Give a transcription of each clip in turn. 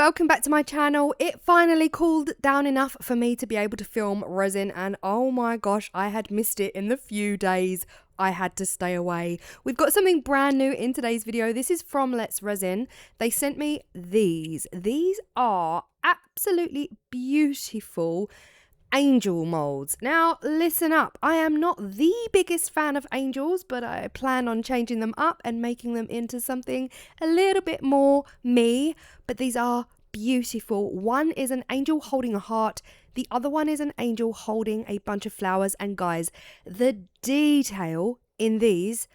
welcome back to my channel. It finally cooled down enough for me to be able to film resin, and oh my gosh, I had missed it in the few days I had to stay away. We've got something brand new in today's video. This is from Resin. They sent me these. These are absolutely beautiful angel molds. Now listen up, I am not the biggest fan of angels, but I plan on changing them up and making them into something a little bit more me. But these are beautiful. One is an angel holding a heart, the other one is an angel holding a bunch of flowers. And guys, the detail in these,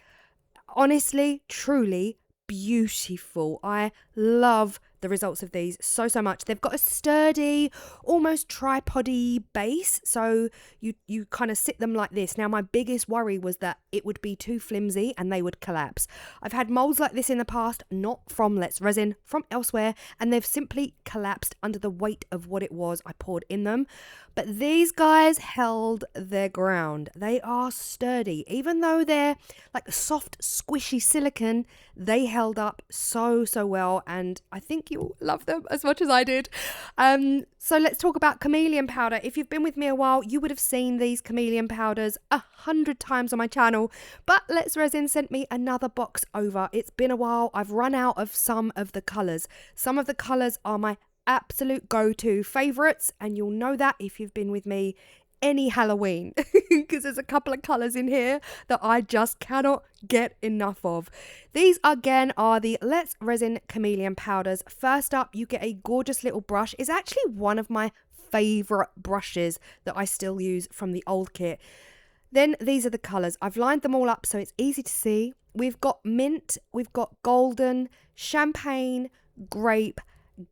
honestly, truly beautiful. I love the results of these so much. They've got a sturdy, almost tripod-y base, so you kind of sit them like this. Now my biggest worry was that it would be too flimsy and they would collapse. I've had molds like this in the past, not from Resin, from elsewhere, and they've simply collapsed under the weight of what it was I poured in them. But these guys held their ground. They are sturdy. Even though they're like soft, squishy silicone, they held up so well, and I think you'll love them as much as I did. So let's talk about chameleon powder. If you've been with me a while, you would have seen these chameleon powders 100 times on my channel, but Resin sent me another box over. It's been a while. I've run out of some of the colors. Some of the colors are my absolute go-to favorites, and you'll know that if you've been with me any Halloween, because there's a couple of colors in here that I just cannot get enough of. These again are the Resin chameleon powders. First up, you get a gorgeous little brush. It's actually one of my favorite brushes that I still use from the old kit. Then these are the colors. I've lined them all up so it's easy to see. We've got mint, we've got golden, champagne, grape,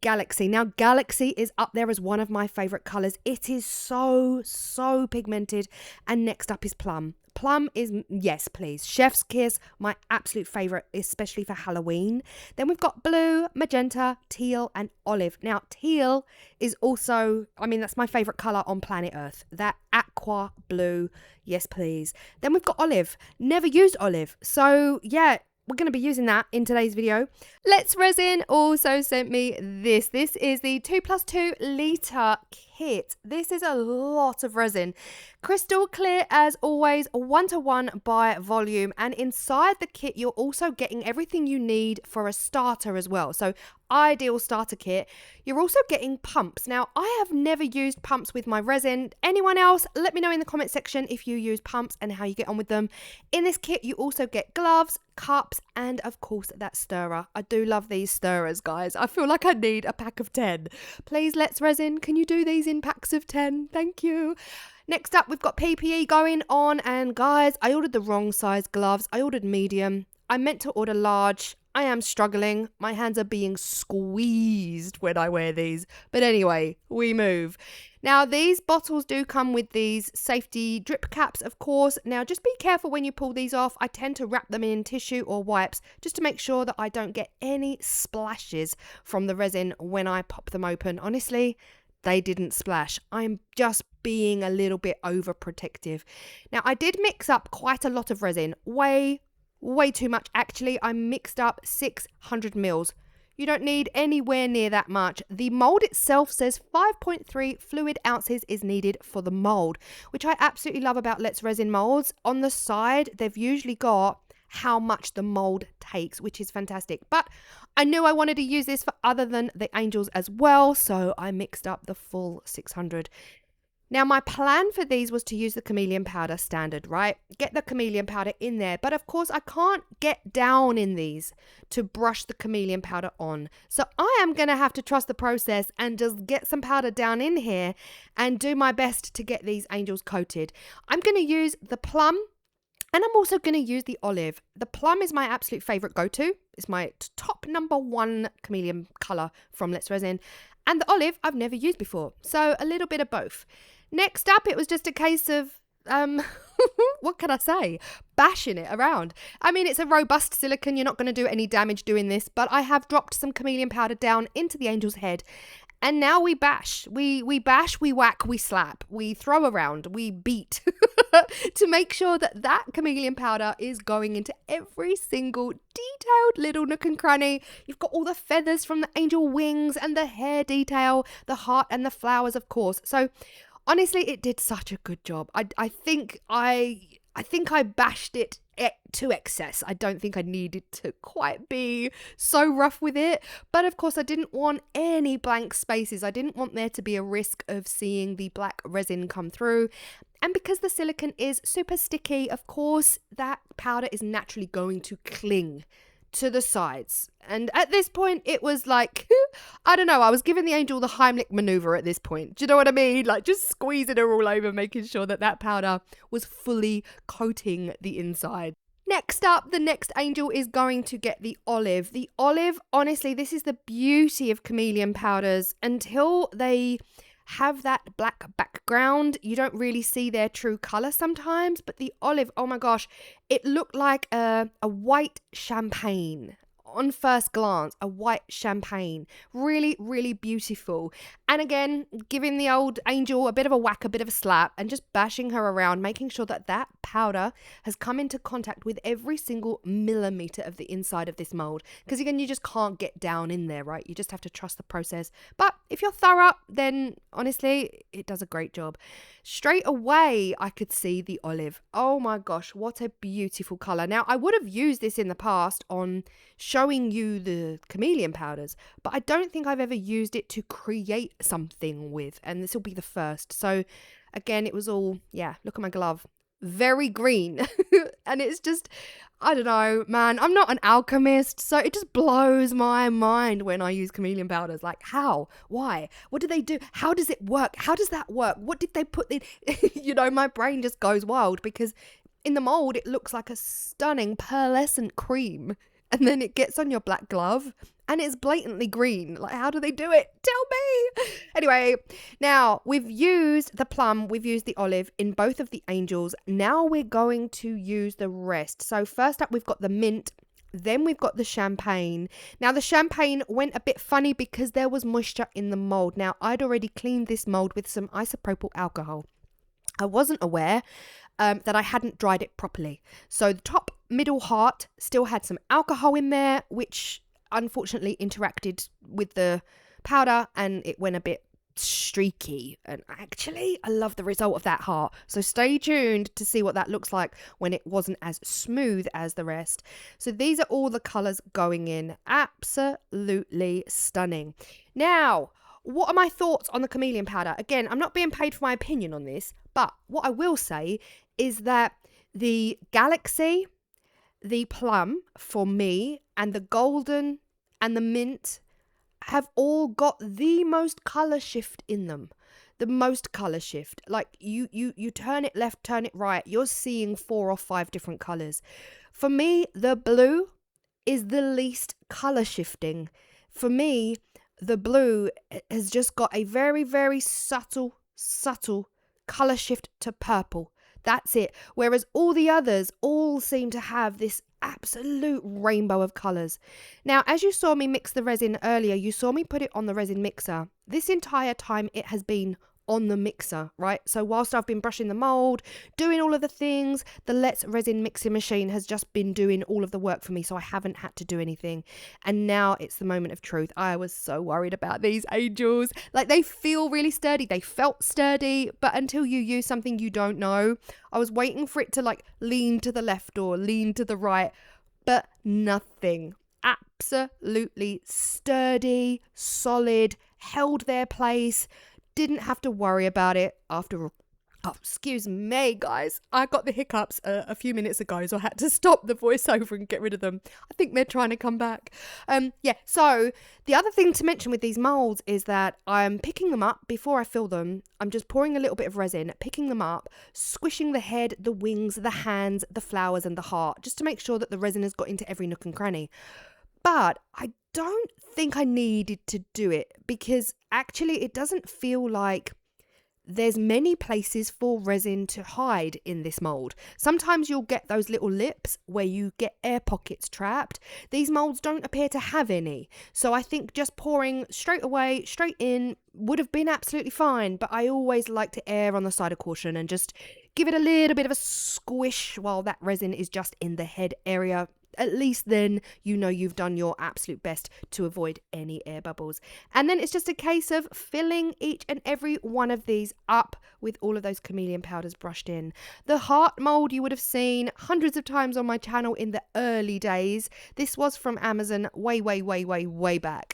Galaxy. Now Galaxy is up there as one of my favorite colors. It is so pigmented. And next up is plum. Plum is, yes please, chef's kiss, my absolute favorite, especially for Halloween. Then we've got blue, magenta, teal and olive. Now teal is also, I mean, that's my favorite color on planet Earth, that aqua blue, yes please. Then we've got olive. Never used olive, so yeah, we're going to be using that in today's video. Resin also sent me this. This is the 2+2 litre kit. This is a lot of resin. Crystal clear as always, 1:1 by volume. And inside the kit, you're also getting everything you need for a starter as well. So ideal starter kit. You're also getting pumps. Now, I have never used pumps with my resin. Anyone else? Let me know in the comment section if you use pumps and how you get on with them. In this kit, you also get gloves, cups, and of course that stirrer. I do love these stirrers, guys. I feel like I need a pack of 10. Please, Resin, can you do these in packs of 10? Thank you. Next up, we've got PPE going on, and guys, I ordered the wrong size gloves. I ordered medium. I meant to order large. I am struggling. My hands are being squeezed when I wear these. But anyway, we move. Now, these bottles do come with these safety drip caps, of course. Now, just be careful when you pull these off. I tend to wrap them in tissue or wipes just to make sure that I don't get any splashes from the resin when I pop them open. Honestly, they didn't splash. I'm just being a little bit overprotective. Now, I did mix up quite a lot of resin. Way too much, actually. I mixed up 600 mils. You don't need anywhere near that much. The mold itself says 5.3 fluid ounces is needed for the mold, which I absolutely love about Resin molds. On the side, they've usually got how much the mold takes, which is fantastic. But I knew I wanted to use this for other than the angels as well, so I mixed up the full 600. Now, my plan for these was to use the chameleon powder standard, right? Get the chameleon powder in there. But of course, I can't get down in these to brush the chameleon powder on. So I am going to have to trust the process and just get some powder down in here and do my best to get these angels coated. I'm going to use the plum, and I'm also going to use the olive. The plum is my absolute favorite go-to. It's my top ¡1 chameleon color from Resin. And the olive I've never used before. So a little bit of both. Next up, it was just a case of, what can I say? Bashing it around. I mean, it's a robust silicone. You're not going to do any damage doing this, but I have dropped some chameleon powder down into the angel's head. And now we bash. We bash, we whack, we slap, we throw around, we beat. to make sure that that chameleon powder is going into every single detailed little nook and cranny. You've got all the feathers from the angel wings and the hair detail, the heart and the flowers, of course. So honestly, it did such a good job. I think I bashed it to excess. I don't think I needed to quite be so rough with it. But of course, I didn't want any blank spaces. I didn't want there to be a risk of seeing the black resin come through. And because the silicone is super sticky, of course, that powder is naturally going to cling to the sides. And at this point, it was like, I don't know, I was giving the angel the Heimlich maneuver at this point. Do you know what I mean? Like just squeezing her all over, making sure that that powder was fully coating the inside. Next up, the next angel is going to get the olive. The olive, honestly, this is the beauty of chameleon powders. Until they have that black background, you don't really see their true color sometimes. But the olive, oh my gosh, it looked like a white champagne. On first glance, a white champagne. Really, really beautiful. And again, giving the old angel a bit of a whack, a bit of a slap, and just bashing her around, making sure that that powder has come into contact with every single millimeter of the inside of this mold. Because again, you just can't get down in there, right? You just have to trust the process. But if you're thorough, then honestly, it does a great job. Straight away, I could see the olive. Oh my gosh, what a beautiful color. Now, I would have used this in the past on showing you the chameleon powders, but I don't think I've ever used it to create something with, and this will be the first. So again, it was all, yeah, look at my glove, very green. And it's just, I don't know, man, I'm not an alchemist, so it just blows my mind when I use chameleon powders. Like, how? Why? What do they do? How does it work? How does that work? What did they put in? You know, my brain just goes wild because in the mold, it looks like a stunning pearlescent cream. And then it gets on your black glove and it's blatantly green. Like, how do they do it? Tell me. Anyway, now we've used the plum, we've used the olive in both of the angels. Now we're going to use the rest. So first up, we've got the mint. Then we've got the champagne. Now the champagne went a bit funny because there was moisture in the mold. Now I'd already cleaned this mold with some isopropyl alcohol. I wasn't aware that I hadn't dried it properly. So the top middle heart still had some alcohol in there, which unfortunately interacted with the powder and it went a bit streaky. And actually, I love the result of that heart. So stay tuned to see what that looks like when it wasn't as smooth as the rest. So these are all the colors going in. Absolutely stunning. Now, what are my thoughts on the chameleon powder? Again, I'm not being paid for my opinion on this, but what I will say is that the galaxy, the plum for me, and the golden and the mint have all got the most color shift in them. The most color shift. Like you turn it left, turn it right, you're seeing 4 or 5 different colors. For me, the blue is the least color shifting. For me, the blue has just got a very, very subtle color shift to purple. That's it. Whereas all the others all seem to have this absolute rainbow of colors. Now, as you saw me mix the resin earlier, you saw me put it on the resin mixer. This entire time it has been on the mixer, right? So whilst I've been brushing the mold, doing all of the things, the Let's Resin mixing machine has just been doing all of the work for me, so I haven't had to do anything. And now it's the moment of truth. I was so worried about these angels. Like, they feel really sturdy. They felt sturdy, but until you use something you don't know, I was waiting for it to like lean to the left or lean to the right, but nothing. Absolutely sturdy, solid, held their place. Didn't have to worry about it after all. Oh, excuse me, guys. I got the hiccups a few minutes ago, so I had to stop the voiceover and get rid of them. I think they're trying to come back. Yeah, so the other thing to mention with these molds is that I'm picking them up before I fill them. I'm just pouring a little bit of resin, picking them up, squishing the head, the wings, the hands, the flowers, and the heart, just to make sure that the resin has got into every nook and cranny. But I don't think I needed to do it because actually it doesn't feel like there's many places for resin to hide in this mold. Sometimes you'll get those little lips where you get air pockets trapped. These molds don't appear to have any. So I think just pouring straight away, straight in would have been absolutely fine. But I always like to err on the side of caution and just give it a little bit of a squish while that resin is just in the head area. At least then you know you've done your absolute best to avoid any air bubbles. And then it's just a case of filling each and every one of these up with all of those chameleon powders brushed in. The heart mold you would have seen hundreds of times on my channel in the early days. This was from Amazon way back.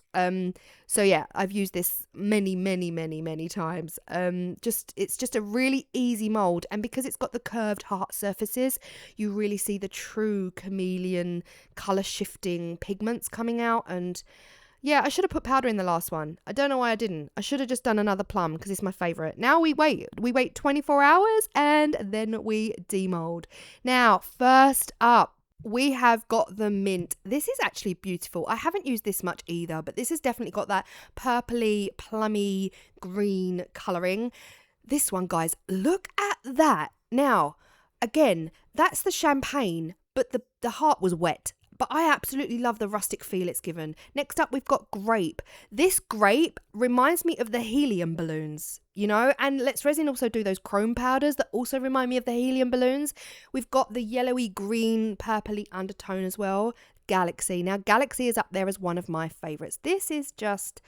So yeah, I've used this many times. It's just a really easy mold, and because it's got the curved heart surfaces, you really see the true chameleon color shifting pigments coming out. And yeah, I should have put powder in the last one. I don't know why I didn't. I should have just done another plum because it's my favorite. Now we wait 24 hours and then we demold. Now, first up, we have got the mint. This is actually beautiful. I haven't used this much either, but this has definitely got that purpley, plummy, green colouring. This one, guys, look at that. Now, again, that's the champagne, but the heart was wet. But I absolutely love the rustic feel it's given. Next up, we've got grape. This grape reminds me of the helium balloons, you know, and Let's Resin also do those chrome powders that also remind me of the helium balloons. We've got the yellowy, green, purpley undertone as well. Galaxy. Now, Galaxy is up there as one of my favourites. This is just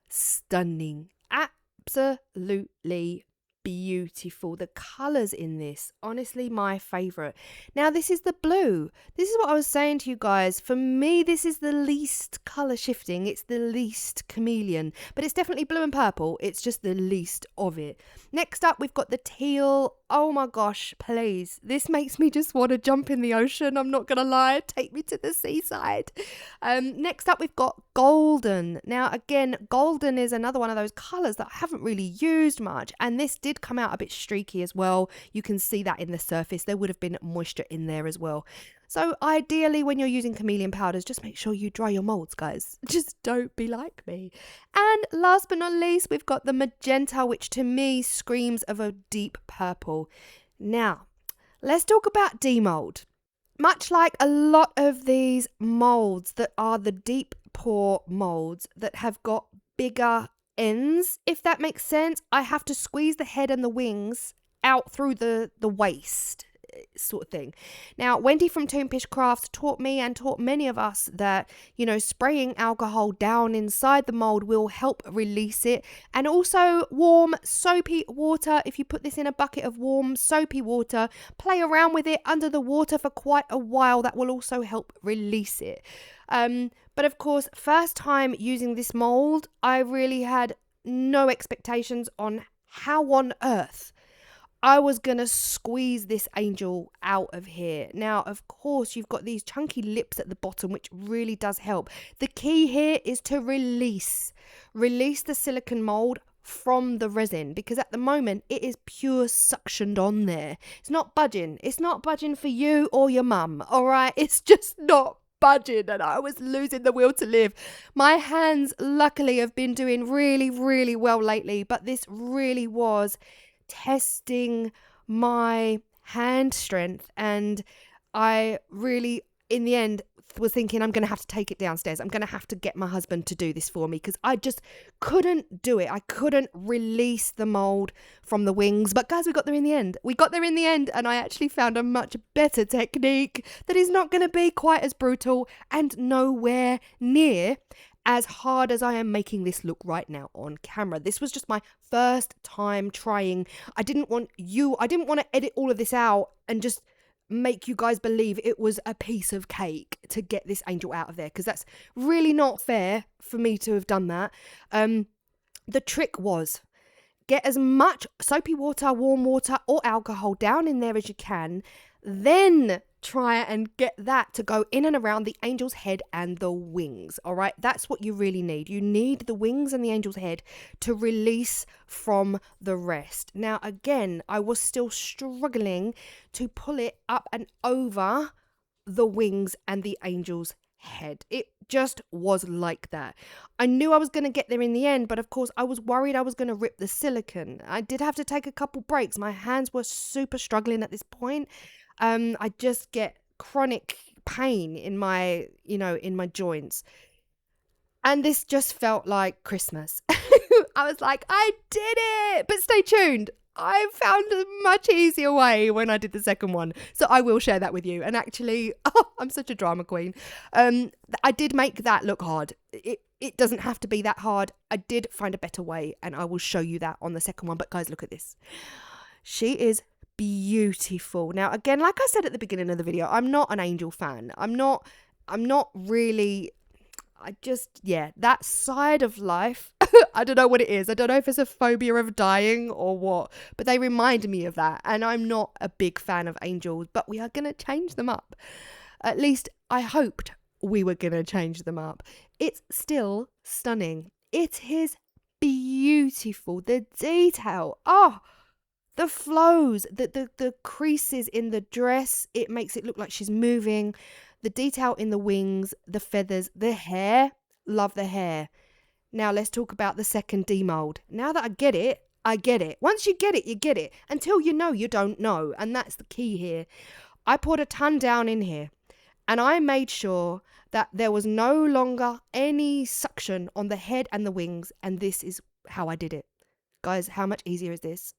stunning. Absolutely beautiful. The colours in this, honestly, my favourite. Now, this is the blue. This is what I was saying to you guys. For me, this is the least colour shifting. It's the least chameleon, but it's definitely blue and purple. It's just the least of it. Next up, we've got the teal. Oh my gosh, please. This makes me just want to jump in the ocean. I'm not going to lie. Take me to the seaside. Next up, we've got golden. Now, again, golden is another one of those colours that I haven't really used much, and this did come out a bit streaky as well. You can see that in the surface. There would have been moisture in there as well. So ideally, when you're using chameleon powders, just make sure you dry your molds, guys. Just don't be like me. And last but not least, we've got the magenta, which to me screams of a deep purple. Now, let's talk about demold. Much like a lot of these molds that are the deep pour molds that have got bigger ends, if that makes sense, I have to squeeze the head and the wings out through the waist sort of thing. Now, Wendy from Toonpish Crafts taught me and taught many of us that, you know, spraying alcohol down inside the mold will help release it, and also warm soapy water. If you put this in a bucket of warm soapy water, play around with it under the water for quite a while, that will also help release it. But of course, first time using this mold, I really had no expectations on how on earth I was going to squeeze this angel out of here. Now, of course, you've got these chunky lips at the bottom, which really does help. The key here is to release the silicone mold from the resin, because at the moment it is pure suctioned on there. It's not budging. It's not budging for you or your mum, all right? It's just not budging, and I was losing the will to live. My hands, luckily, have been doing really well lately, but this really was testing my hand strength, and I really, in the end, was thinking I'm going to have to take it downstairs. I'm going to have to get my husband to do this for me, because I just couldn't do it. I couldn't release the mold from the wings. But guys, we got there in the end. And I actually found a much better technique that is not going to be quite as brutal and nowhere near as hard as I am making this look right now on camera. This was just my first time trying. I didn't want to edit all of this out and just make you guys believe it was a piece of cake to get this angel out of there, because that's really not fair for me to have done that. The trick was, get as much soapy water, warm water, or alcohol down in there as you can, then try and get that to go in and around the angel's head and the wings. All right, that's what you really need. You need the wings and the angel's head to release from the rest. Now, again, I was still struggling to pull it up and over the wings and the angel's head. It just was like that. I knew I was going to get there in the end, but of course I was worried I was going to rip the silicone. I did have to take a couple breaks. My hands were super struggling at this point. I just get chronic pain in my joints. And this just felt like Christmas. I was like, I did it! But stay tuned. I found a much easier way when I did the second one. So I will share that with you. And actually, I'm such a drama queen. I did make that look hard. It doesn't have to be that hard. I did find a better way, and I will show you that on the second one. But guys, look at this. She is beautiful. Now, again, like I said at the beginning of the video, I'm not an angel fan. I'm not really... that side of life, I don't know what it is. I don't know if it's a phobia of dying or what, but they remind me of that. And I'm not a big fan of angels, but we are going to change them up. At least I hoped we were going to change them up. It's still stunning. It is beautiful. The detail. The flows, the creases in the dress. It makes it look like she's moving. The detail in the wings, the feathers, the hair. Love the hair. Now let's talk about the second demold. Now that I get it, I get it. Once you get it, you get it. Until you know, you don't know. And that's the key here. I poured a ton down in here. And I made sure that there was no longer any suction on the head and the wings. And this is how I did it. Guys, how much easier is this?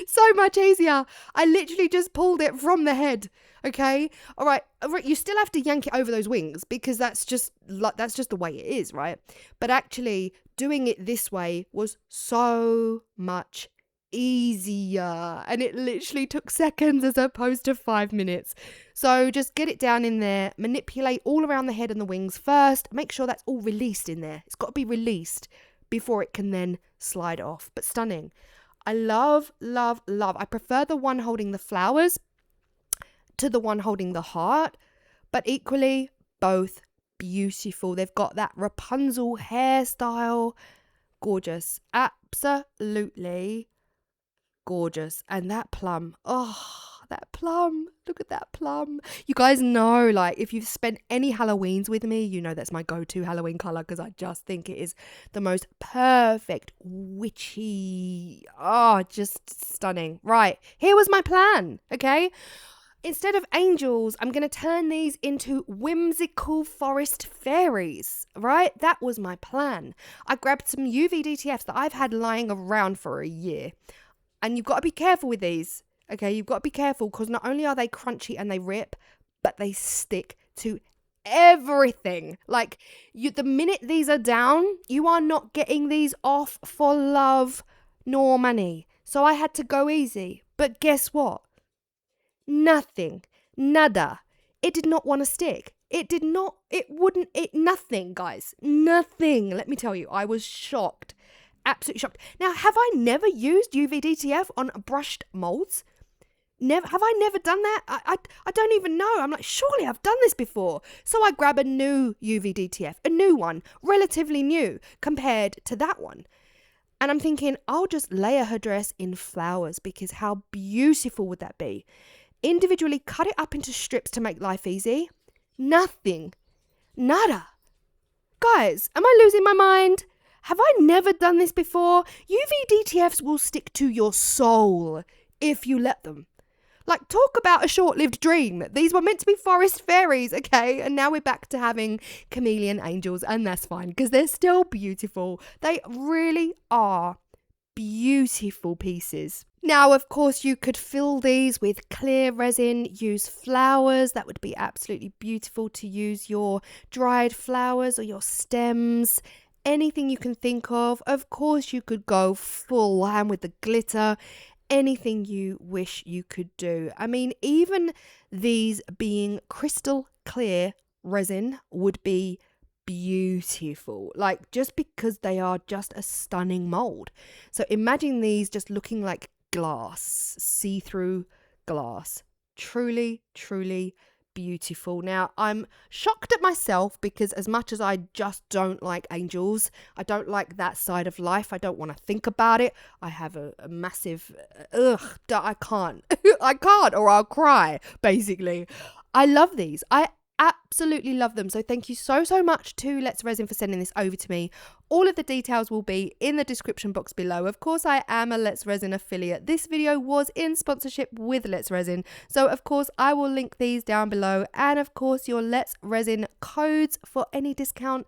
So much easier. I literally just pulled it from the head. Okay. All right. You still have to yank it over those wings because that's just the way it is, right? But actually doing it this way was so much easier, and it literally took seconds as opposed to 5 minutes. So just get it down in there, manipulate all around the head and the wings first. Make sure that's all released in there. It's got to be released before it can then slide off. But stunning. I love, love, love. I prefer the one holding the flowers to the one holding the heart, but equally both beautiful. They've got that Rapunzel hairstyle. Gorgeous. Absolutely gorgeous. And that plum. That plum. Look at that plum. You guys know, like, if you've spent any Halloweens with me, you know that's my go-to Halloween color because I just think it is the most perfect, witchy, just stunning. Right, here was my plan, okay? Instead of angels, I'm going to turn these into whimsical forest fairies, right? That was my plan. I grabbed some UV DTFs that I've had lying around for a year. And you've got to be careful with these. Okay, you've got to be careful because not only are they crunchy and they rip, but they stick to everything. Like, the minute these are down, you are not getting these off for love nor money. So I had to go easy. But guess what? Nothing. Nada. It did not want to stick. Nothing, guys. Nothing. Let me tell you, I was shocked. Absolutely shocked. Now, have I never used UV DTF on brushed molds? Have I never done that? I don't even know. I'm like, surely I've done this before. So I grab a new UV DTF, a new one, relatively new compared to that one. And I'm thinking, I'll just layer her dress in flowers because how beautiful would that be? Individually cut it up into strips to make life easy. Nothing. Nada. Guys, am I losing my mind? Have I never done this before? UV DTFs will stick to your soul if you let them. Like, talk about a short-lived dream. These were meant to be forest fairies, okay? And now we're back to having chameleon angels, and that's fine because they're still beautiful. They really are beautiful pieces. Now, of course, you could fill these with clear resin, use flowers. That would be absolutely beautiful to use your dried flowers or your stems. Anything you can think of. Of course, you could go full ham with the glitter. Anything you wish you could do. I mean, even these being crystal clear resin would be beautiful. Like, just because they are just a stunning mold. So imagine these just looking like glass, see-through glass. Truly, truly beautiful. Now, I'm shocked at myself because as much as I just don't like angels, I don't like that side of life. I don't want to think about it. I have a massive I can't I can't, or I'll cry, basically. I love these. I absolutely love them. So thank you so much to Let's Resin for sending this over to me. All of the details will be in the description box below. Of course, I am a Let's Resin affiliate. This video was in sponsorship with Let's Resin. So of course, I will link these down below. And of course, your Let's Resin codes for any discount.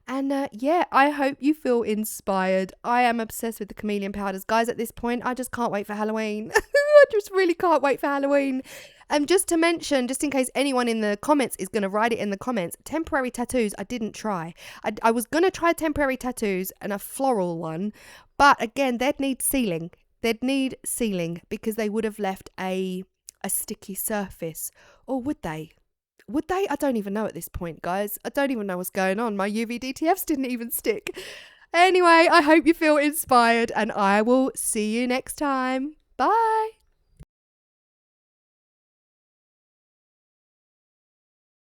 And yeah, I hope you feel inspired. I am obsessed with the chameleon powders. Guys, at this point, I just can't wait for Halloween. I just really can't wait for Halloween. And just to mention, just in case anyone in the comments is going to write it in the comments, temporary tattoos, I didn't try. I was going to try temporary tattoos and a floral one. But again, they'd need sealing. They'd need sealing because they would have left a sticky surface. Or would they? Would they? I don't even know at this point, guys. I don't even know what's going on. My UV DTFs didn't even stick. Anyway, I hope you feel inspired and I will see you next time. Bye.